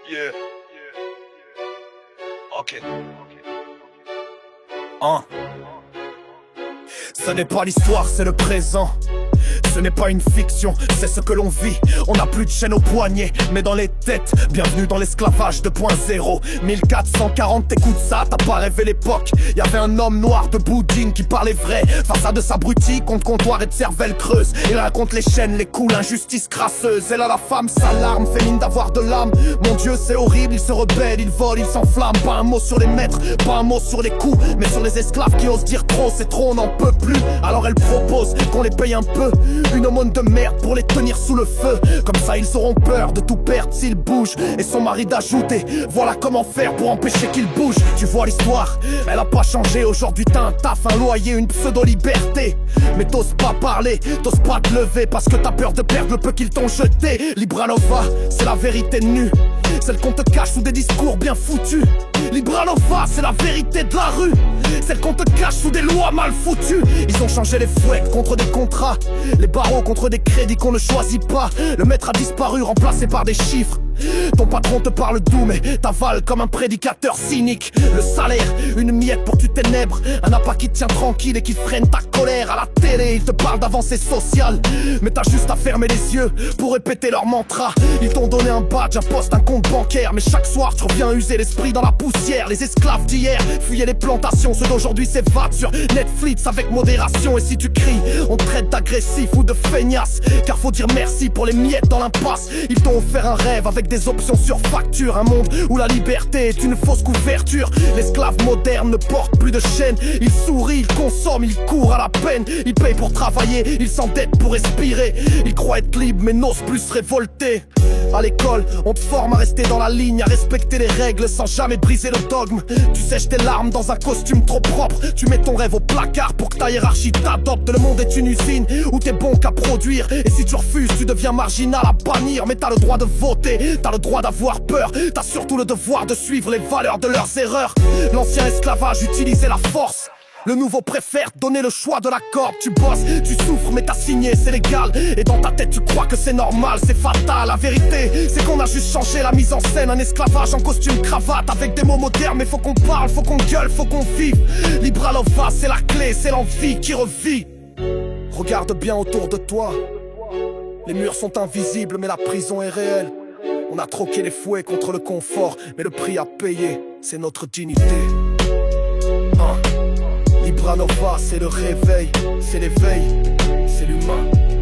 Yeah. Ok. Ce n'est pas l'histoire, c'est le présent. Ce n'est pas une fiction, c'est ce que l'on vit. On n'a plus de chaîne au poignet, mais dans les têtes. Bienvenue dans l'esclavage 2.0. 1440, t'écoutes ça, t'as pas rêvé l'époque. Y'avait un homme noir de boudine qui parlait vrai. Face à de s'abrutis, contre comptoir et de cervelle creuse. Il raconte les chaînes, les coups, l'injustice crasseuse. Elle a la femme, s'alarme, fait mine d'avoir de l'âme. Mon Dieu, c'est horrible, il se rebelle, il vole, il s'enflamme. Pas un mot sur les maîtres, pas un mot sur les coups, mais sur les esclaves qui osent dire trop, c'est trop, on n'en peut plus. Alors elle propose qu'on les paye un peu, une aumône de merde pour les tenir sous le feu. Comme ça ils auront peur de tout perdre s'ils bougent. Et son mari d'ajouter, voilà comment faire pour empêcher qu'ils bougent. Tu vois l'histoire, elle a pas changé. Aujourd'hui t'as un taf, un loyer, une pseudo-liberté. Mais t'oses pas parler, t'oses pas te lever, parce que t'as peur de perdre le peu qu'ils t'ont jeté. Libra Nova, c'est la vérité nue, celle qu'on te cache sous des discours bien foutus. Libra Nova, c'est la vérité de la rue, celle qu'on te cache sous des lois mal foutues. Ils ont changé les fouets contre des contrats, les barreaux contre des crédits qu'on ne choisit pas. Le maître a disparu, remplacé par des chiffres. Ton patron te parle doux mais t'avales comme un prédicateur cynique. Le salaire, une miette pour que tu ténèbres. Un appât qui te tient tranquille et qui freine ta colère. À la télé, ils te parlent d'avancée sociale, mais t'as juste à fermer les yeux pour répéter leur mantra. Ils t'ont donné un badge, un poste, un compte bancaire, mais chaque soir tu reviens user l'esprit dans la poussière. Les esclaves d'hier fuyaient les plantations, ceux d'aujourd'hui s'évadent sur Netflix avec modération. Et si tu cries, on te traite d'agressif ou de feignasse, car faut dire merci pour les miettes dans l'impasse. Ils t'ont offert un rêve avec des options sur facture, un monde où la liberté est une fausse couverture. L'esclave moderne ne porte plus de chaîne, il sourit, il consomme, il court à la peine. Il paye pour travailler, il s'endette pour respirer. Il croit être libre mais n'ose plus se révolter. À l'école, on te forme à rester dans la ligne, à respecter les règles sans jamais briser le dogme. Tu sèches tes larmes dans un costume trop propre, tu mets ton rêve au placard pour que ta hiérarchie t'adopte. Le monde est une usine où t'es bon qu'à produire, et si tu refuses, tu deviens marginal à bannir. Mais t'as le droit de voter, t'as le droit d'avoir peur, t'as surtout le devoir de suivre les valeurs de leurs erreurs. L'ancien esclavage utilisait la force, le nouveau préfère donner le choix de la corde. Tu bosses, tu souffres mais t'as signé, c'est légal. Et dans ta tête tu crois que c'est normal, c'est fatal. La vérité c'est qu'on a juste changé la mise en scène. Un esclavage en costume cravate avec des mots modernes. Mais faut qu'on parle, faut qu'on gueule, faut qu'on vive. Libra Nova, c'est la clé, c'est l'envie qui revit. Regarde bien autour de toi, les murs sont invisibles mais la prison est réelle. On a troqué les fouets contre le confort, mais le prix à payer, c'est notre dignité. Libra Nova, c'est le réveil, c'est l'éveil, c'est l'humain.